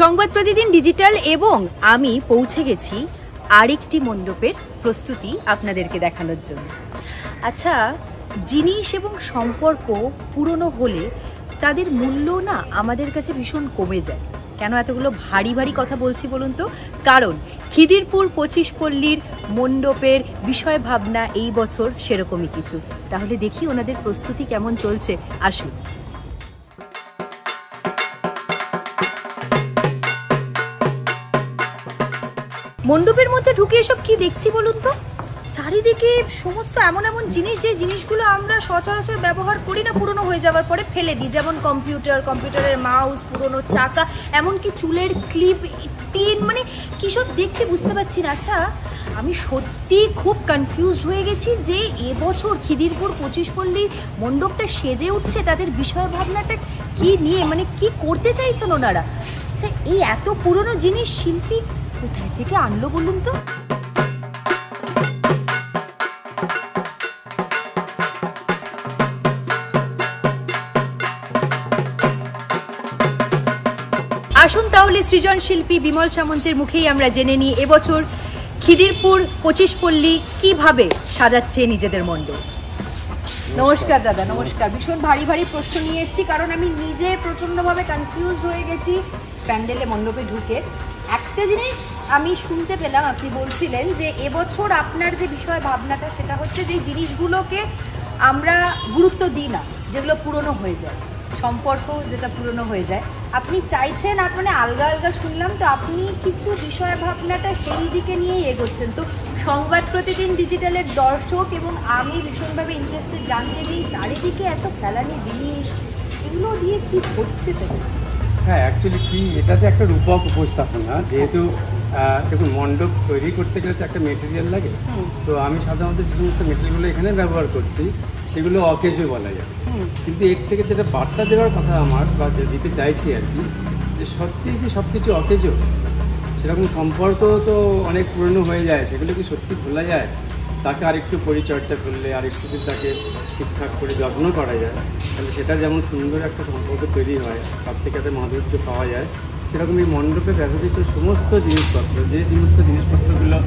সংবাদ প্রতিদিন ডিজিটাল এবং আমি পৌঁছে গেছি আরেকটি মণ্ডপের প্রস্তুতি আপনাদেরকে দেখানোর জন্য। আচ্ছা, জিনিস এবং সম্পর্ক পুরনো হলে তাদের মূল্য না আমাদের কাছে ভীষণ কমে যায়। কেন এতগুলো ভারী ভারী কথা বলছি বলুন তো? কারণ খিদিরপুর 25 পল্লীর মণ্ডপের বিষয় ভাবনা এই বছর সেরকমই কিছু। তাহলে দেখি ওনাদের প্রস্তুতি কেমন চলছে। আসুন। মণ্ডপের মধ্যে ঢুকে এসব কি দেখছি বলুন তো? চারিদিকে সমস্ত এমন এমন জিনিস, যে জিনিসগুলো আমরা সচরাচর ব্যবহার করি না, পুরনো হয়ে যাওয়ার পরে ফেলে দিই। যেমন কম্পিউটারের মাউস, পুরনো চাকা, এমনকি চুলের ক্লিপ, টিন, মানে কী সব দেখছি বুঝতে পারছি না। আচ্ছা, আমি সত্যি খুব কনফিউজড হয়ে গেছি যে এবছর খিদিরপুর 25 পল্লীর মণ্ডপটা সেজে উঠছে, তাদের বিষয় ভাবনাটা কি নিয়ে, মানে কি করতে চাইছেন ওনারা। আচ্ছা, এই এত পুরনো জিনিস শিল্পী কোথায় থেকে আনলো বলুন তো? আসুন তাহলে সৃজন শিল্পী বিমল সামন্তের মুখেই আমরা জেনে নিই এবছর খিদিরপুর 25 পল্লী কিভাবে সাজাচ্ছে নিজেদের মণ্ডপ। নমস্কার দাদা। নমস্কার। ভীষণ ভারী ভারী প্রশ্ন নিয়ে এসেছি, কারণ আমি নিজে প্রচণ্ডভাবে কনফিউজড হয়ে গেছি প্যান্ডেলে মণ্ডপে ঢুকে। একটা জিনিস আমি শুনতে পেলাম, আপনি বলছিলেন যে এবছর আপনার যে বিষয় ভাবনাটা সেটা হচ্ছে যে জিনিসগুলোকে আমরা গুরুত্ব দিই না, যেগুলো পুরনো হয়ে যায়, সম্পর্ক যেটা পুরনো হয়ে যায়। আপনি চাইছেন, মানে আলগা আলগা শুনলাম তো, আপনি কিছু বিষয় ভাবনাটা সেই দিকে নিয়েই এগোচ্ছেন। তো সংবাদ প্রতিদিন ডিজিটালের দর্শক এবং আমি ভীষণভাবে ইন্টারেস্টেড জানতে যে চারিদিকে এত ফেলানি জিনিস, এগুলো দিয়ে কি হচ্ছে তো? হ্যাঁ, অ্যাকচুয়ালি কি, এটাতে একটা রূপক উপস্থাপনা। যেহেতু দেখুন, মণ্ডপ তৈরি করতে গেলে তো একটা মেটেরিয়াল লাগে। তো আমি সাধারণত যে সমস্ত মেটেরিয়ালগুলো এখানে ব্যবহার করছি সেগুলো অকেজো বলা যায়। কিন্তু এর থেকে যেটা বার্তা দেওয়ার কথা আমার, বা যে দিতে চাইছি আর কি, যে সত্যি যে সব কিছু অকেজো, সেরকম সম্পর্ক তো অনেক পুরনো হয়ে যায়, সেগুলো কি সত্যি ভোলা যায়? তাকে আরেকটু পরিচর্যা করলে, আরেকটু যদি তাকে ঠিকঠাক করে যত্ন করা যায়, তাহলে সেটা যেমন সুন্দর একটা সম্পর্ক তৈরি হয়, তার থেকে একটা মাধুর্য পাওয়া যায়। সেরকম এই মণ্ডপে ব্যবহৃত সমস্ত জিনিসপত্র, যে সমস্ত জিনিসপত্রগুলো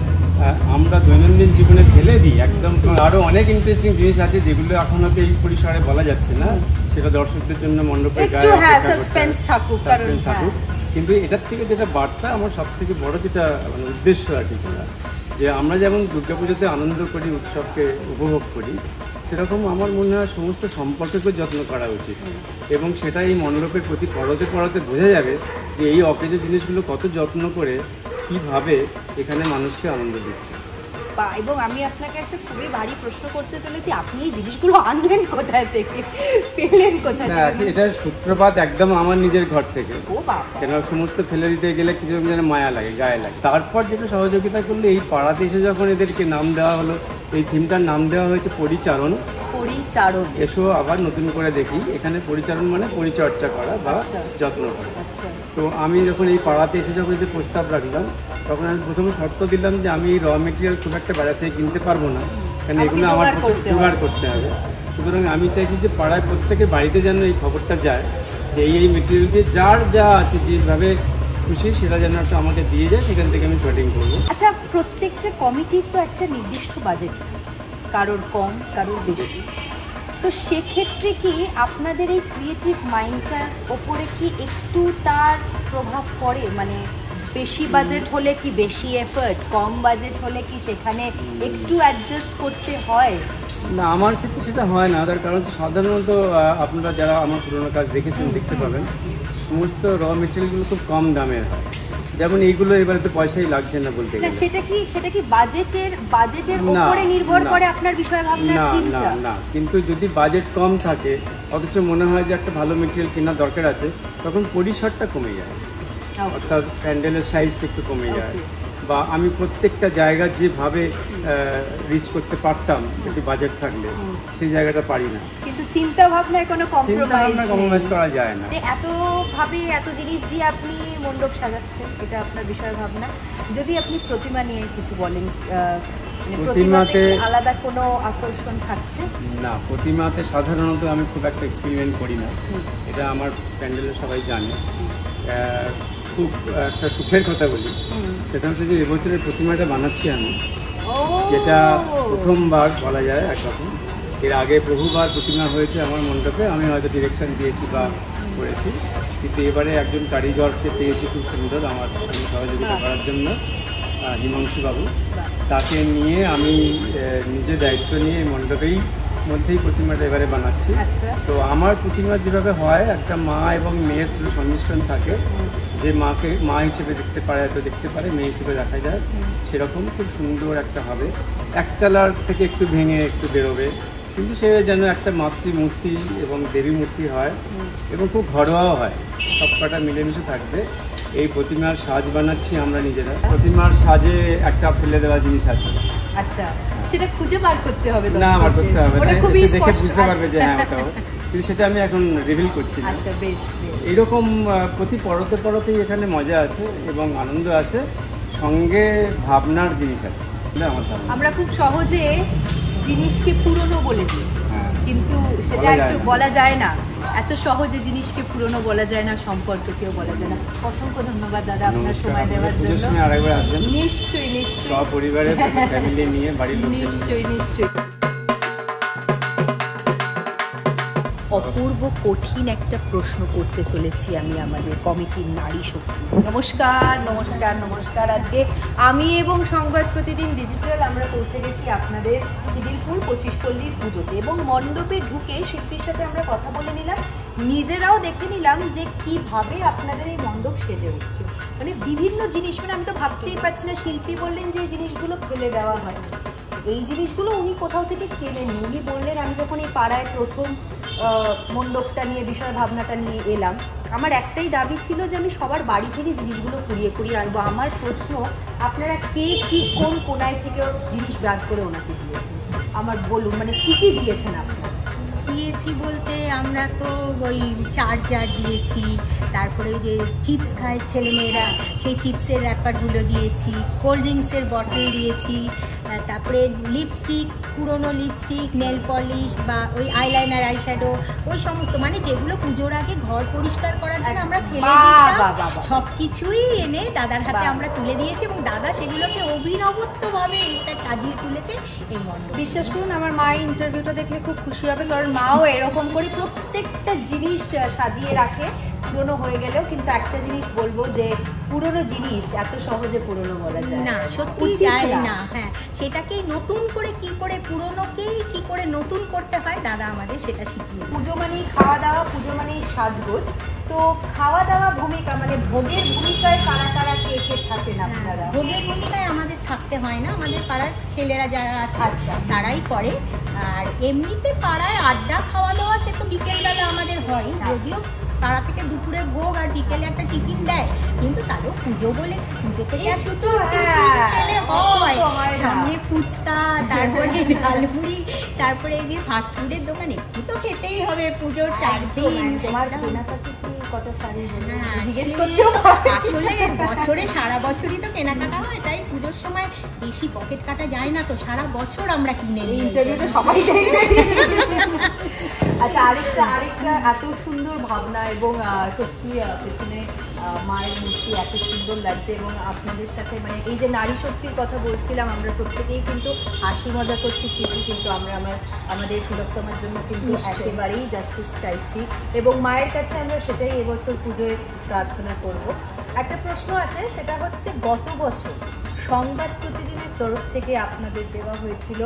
আমরা দৈনন্দিন জীবনে ফেলে দিই একদম, আরও অনেক ইন্টারেস্টিং জিনিস আছে যেগুলো এখন হয়তো এই পরিসরে বলা যাচ্ছে না, সেটা দর্শকদের জন্য মণ্ডপের গায়ে সাসপেন্স থাকুক। কিন্তু এটার থেকে যেটা বার্তা, আমার সব থেকে বড় যেটা মানে উদ্দেশ্য আর কি, যে আমরা যেমন দুর্গাপুজোতে আনন্দ করি, উৎসবকে উপভোগ করি, সেরকম আমার মনে হয় সমস্ত সম্পর্ককে যত্ন করা উচিত। এবং সেটা এই মণ্ডপের প্রতি পরতে পরতে বোঝা যাবে যে এই অকেজো জিনিসগুলো কত যত্ন করে কীভাবে এখানে মানুষকে আনন্দ দিচ্ছে। এবং আমি আপনাকে একটা খুবই ভারী প্রশ্ন করতে চলেছি, আপনি এই জিনিসগুলো আনলেন কোথায় থেকে, পেলেন কোথায় থেকে? এটার সূত্রপাত একদম আমার নিজের ঘর থেকে। কেন সমস্ত ফেলে দিতে গেলে কিছু যেন মায়া লাগে, গায়ে লাগে। তারপর যেটা সহযোগিতা করলে, এই পাড়াতে এসে যখন এদেরকে নাম দেওয়া হলো, এই থিমটার নাম দেওয়া হয়েছে পরিচারণ। এসো আবার নতুন করে দেখি, এখানে পরিচারণ মানে পরিচর্যা করা বা যত্ন করা। তো আমি যখন এই পাড়াতে এসে যখন যে প্রস্তাব রাখলাম, তখন আমি প্রথমে শর্ত দিলাম যে আমি র মেটেরিয়াল খুব একটা বাজার থেকে কিনতে পারবো না, কারণ এগুলো আমার জোগাড় করতে হবে। সুতরাং আমি চাইছি যে পাড়ায় প্রত্যেকের বাড়িতে যেন এই খবরটা যায় যে এই মেটেরিয়াল দিয়ে যার যা আছে, যেভাবে খুশি সেটা যেন একটা আমাকে দিয়ে যায়, সেখান থেকে আমি শুটিং করবো। আচ্ছা, প্রত্যেকটা কমিটির তো একটা নির্দিষ্ট বাজেট, কারোর কম কারোর বেশি। তো সেক্ষেত্রে কি আপনাদের এই ক্রিয়েটিভ মাইন্ডটার ওপরে কি একটু তার প্রভাব পড়ে? মানে বেশি বাজেট হলে কি বেশি এফর্ট, কম বাজেট হলে কি সেখানে একটু অ্যাডজাস্ট করতে হয়? না, আমার ক্ষেত্রে সেটা হয় না। তার কারণ হচ্ছে সাধারণত আপনারা যারা আমার পুরোনো কাজ দেখেছেন, দেখতে পাবেন সমস্ত র মেটেরিয়ালগুলো খুব কম দামে হয়। যেমন এইগুলো এবারে তো পয়সাই লাগছে না বলতে গেলে। সেটা কি বাজেটের উপরে নির্ভর করে আপনার বিষয় ভাবনা? না, কিন্তু যদি বাজেট কম থাকে অথচ মনে হয় যে একটা ভালো মেটেরিয়াল কেনার দরকার আছে, তখন পরিসরটা কমে যায়, অর্থাৎ প্যান্ডেলের সাইজটা একটু কমে যায়। বা আমি প্রত্যেকটা জায়গা যেভাবে রিচ করতে পারতাম একটু বাজেট থাকলে, সেই জায়গাটা পারি না। কিন্তু চিন্তা ভাবনায় কোনো কম্প্রোমাইজ করা যায় না। এত জিনিস দিয়ে আপনি মণ্ডপ সাজাচ্ছেন, এটা আপনার বিষয় ভাবনা। যদি আপনি প্রতিমা নিয়ে কিছু বলেন, প্রতিমাতে আলাদা কোনো আকর্ষণ থাকছে? না, প্রতিমাতে সাধারণত আমি খুব একটা এক্সপেরিমেন্ট করি না, এটা আমার প্যান্ডেলে সবাই জানে। খুব একটা সুখের কথা বলি, সেটা হচ্ছে যে এবছরের প্রতিমাটা বানাচ্ছি আমি, যেটা প্রথমবার বলা যায় একরকম। এর আগে বহুবার প্রতিমা হয়েছে আমার মণ্ডপে, আমি হয়তো ডিরেকশন দিয়েছি বা করেছি, কিন্তু এবারে একজন কারিগরকে পেয়েছি খুব সুন্দর আমার সঙ্গে সহযোগিতা করার জন্য, হিমাংশু বাবু। তাকে নিয়ে আমি নিজে দায়িত্ব নিয়ে মণ্ডপেই মধ্যেই প্রতিমাটা এবারে বানাচ্ছি। তো আমার প্রতিমা যেভাবে হয়, একটা মা এবং মেয়ের পুরো সংমিশ্রণ থাকে, যে মাকে মা হিসেবে দেখতে পারে তো দেখতে পারে, মেয়ে হিসেবে দেখা যায়, সেরকম খুব সুন্দর একটা হবে। এক চালার থেকে একটু ভেঙে একটু বেরোবে, কিন্তু সে যেন একটা মাতৃমূর্তি এবং দেবী মূর্তি হয় এবং খুব ঘরোয়াও হয়, সব কটা মিলেমিশে থাকবে। এই প্রতিমার সাজ বানাচ্ছি আমরা নিজেরা। প্রতিমার সাজে একটা ফেলে দেওয়া জিনিস আছে। আচ্ছা, সেটা খুঁজে বার করতে হবে? না, বার করতে হবে না, এসে দেখে বুঝতে পারবে যে হ্যাঁ ওটাও, কিন্তু সেটা আমি এখন রিভিল করছি না। আচ্ছা, বেশ। এইরকম প্রতি পরতে পরতেই এখানে মজা আছে এবং আনন্দ আছে, সঙ্গে ভাবনার জিনিস আছে। আমার ধারণা আমরা খুব সহজে জিনিসকে পুরনো বলে দিই, কিন্তু সেটা একটু বলা যায় না। এত সহজে জিনিসকে পুরনো বলা যায় না, সম্পর্ককেও বলা যায় না। অসংখ্য ধন্যবাদ দাদা আপনার সময় দেওয়ার জন্য। আরেকবার আসবেন নিশ্চয়ই নিশ্চয়ই, সপরিবারে ফ্যামিলি নিয়ে, বাড়ির লোক নিশ্চয়ই নিশ্চয়ই। অপূর্ব কঠিন একটা প্রশ্ন করতে চলেছি আমি আমাদের কমিটির নারী শক্তি। নমস্কার নমস্কার নমস্কার। আজকে আমি এবং সংবাদ প্রতিদিন ডিজিটাল আমরা পৌঁছে গেছি আপনাদের খিদিরপুর 25 পল্লীর পুজোতে, এবং মণ্ডপে ঢুকে শিল্পীর সাথে আমরা কথা বলে নিলাম, নিজেরাও দেখে নিলাম যে কিভাবে আপনাদের এই মণ্ডপ সেজে উঠছে। মানে বিভিন্ন জিনিস, মানে আমি তো ভাবতেই পারছি না। শিল্পী বললেন যে এই জিনিসগুলো ফেলে দেওয়া হয়, এই জিনিসগুলো উনি কোথাও থেকে কেনেন। উনি বললেন আমি যখন এই পাড়ায় প্রথম মণ্ডপটা নিয়ে, বিষয় ভাবনাটা নিয়ে এলাম, আমার একটাই দাবি ছিল যে আমি সবার বাড়ি থেকে জিনিসগুলো কুড়িয়ে কুড়িয়ে আনবো। আমার প্রশ্ন, আপনারা কে কি কোন কোনায় থেকে জিনিস বার করে ওনাকে দিয়েছেন আমার বলুন, মানে কী কী দিয়েছেন আপনারা? দিয়েছি বলতে আমরা তো ওই চার্জার দিয়েছি, তারপরে ওই যে চিপস খায় ছেলেমেয়েরা সেই চিপসের র্যাপারগুলো দিয়েছি, কোল্ড ড্রিঙ্কসের বটল দিয়েছি, তারপরে লিপস্টিক, পুরনো লিপস্টিক, নেল পলিশ বা ওই আইলাইনার, আইশ্যাডো, ওই সমস্ত মানে যেগুলো পুজোর আগে ঘর পরিষ্কার করার জন্য আমরা ফেলে দিতাম, সব কিছুই এনে দাদার হাতে আমরা তুলে দিয়েছি, এবং দাদা সেগুলোকে অভিনবত্বভাবে এটা সাজিয়ে তুলেছে এই মণ্ডপ। বিশ্বাস করুন, আমার মা ইন্টারভিউটা দেখলে খুব খুশি হবে, কারণ মাও এরকম করে প্রত্যেকটা জিনিস সাজিয়ে রাখে পুরনো হয়ে গেলেও। কিন্তু একটা জিনিস বলবো যে পুরনো জিনিস এত সহজে পুরনো বলা যায় না, সত্যি যায় না। হ্যাঁ, সেটাকেই নতুন করে কি করে, পুরনোকেই কি করে নতুন করতে হয়, দাদা আমাদের সেটা শিখিয়ে। পুজো মানেই খাওয়া দাওয়া, পুজো মানেই সাজগোজ। তো খাওয়া দাওয়া ভূমিকা, মানে ভোগের ভূমিকায় কারা কারা কে কে থাকেন আপনারা? ভোগের ভূমিকায় আমাদের থাকতে হয় না, আমাদের পাড়ার ছেলেরা যারা আছে তারাই করে। আর এমনিতে পাড়ায় আড্ডা খাওয়া দাওয়া সে তো বিকেলবেলা আমাদের হয়, যদিও পাড়া থেকে দুপুরে ভোগ আর বিকেলে একটা টিফিন দেয়, কিন্তু তারও পুজো বলে পুজো থেকে আর শুধু খেলে হয়। সামনে ফুচকা, তারপরে ঝালমুড়ি, তারপরে এই যে ফাস্ট ফুডের দোকান, একটু তো খেতেই হবে পুজোর 4 দিন। জিজ্ঞেস করতেও আসলে বছরে সারা বছরই তো কেনাকাটা হয়, তাই পুজোর সময় বেশি পকেট কাটা যায় না, তো সারা বছর আমরা কিনে নিই। ইন্টারভিউটা সবাই দেখবে। আচ্ছা, আরেকটা এত সুন্দর ভাবনা, এবং সত্যি পেছনে মায়ের মূর্তি এত সুন্দর লাগছে, এবং আপনাদের সাথে মানে এই যে নারী শক্তির কথা বলছিলাম, আমরা প্রত্যেকেই কিন্তু হাসি মজা করছি ঠিকই, কিন্তু আমরা আমাদের তিলোত্তমার জন্য কিন্তু একেবারেই জাস্টিস চাইছি, এবং মায়ের কাছে আমরা সেটাই এবছর পুজোয় প্রার্থনা করব। একটা প্রশ্ন আছে, সেটা হচ্ছে গত বছর সংবাদ প্রতিদিনের তরফ থেকে আপনাদের দেওয়া হয়েছিল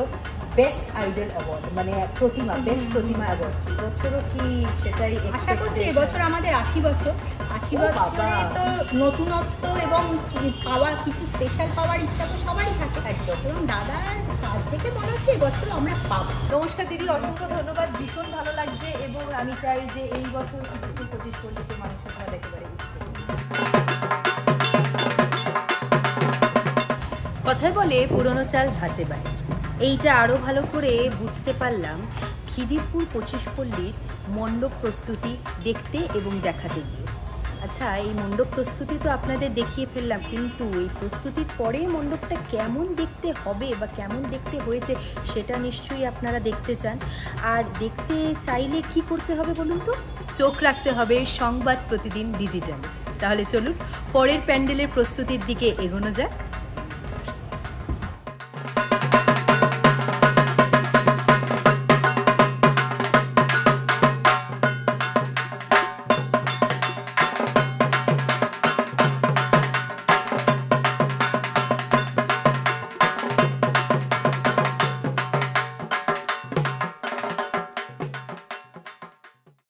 বেস্ট আইডল অ্যাওয়ার্ড, মানে প্রতিমা, বেস্ট প্রতিমা অ্যাওয়ার্ড। বছরও কি সেটাই আশা করছি? এবছর আমাদের 80 বছরে তো নতুনত্ব এবং পাওয়া কিছু স্পেশাল পাওয়ার ইচ্ছা তো সবারই থাকে, এবং দাদার কাছ থেকে মনে হচ্ছে এবছর আমরা পাবো। নমস্কার দিদি, অসংখ্য ধন্যবাদ, ভীষণ ভালো লাগছে, এবং আমি চাই যে এই বছর 25 পল্লীতে মানুষের ঘর একেবারে উঠছে। কথায় বলে পুরনো চাল ভাতে বাড়ে, এইটা আরও ভালো করে বুঝতে পারলাম খিদিরপুর 25 পল্লীর মণ্ডপ প্রস্তুতি দেখতে এবং দেখাতে গিয়ে। আচ্ছা, এই মণ্ডপ প্রস্তুতি তো আপনাদের দেখিয়ে ফেললাম, কিন্তু এই প্রস্তুতির পরে মণ্ডপটা কেমন দেখতে হবে বা কেমন দেখতে হয়েছে সেটা নিশ্চয়ই আপনারা দেখতে চান। আর দেখতে চাইলে কি করতে হবে বলুন তো? চোখ রাখতে হবে সংবাদ প্রতিদিন ডিজিটাল। তাহলে চলুন পরের প্যান্ডেলের প্রস্তুতির দিকে এগোনো যায়।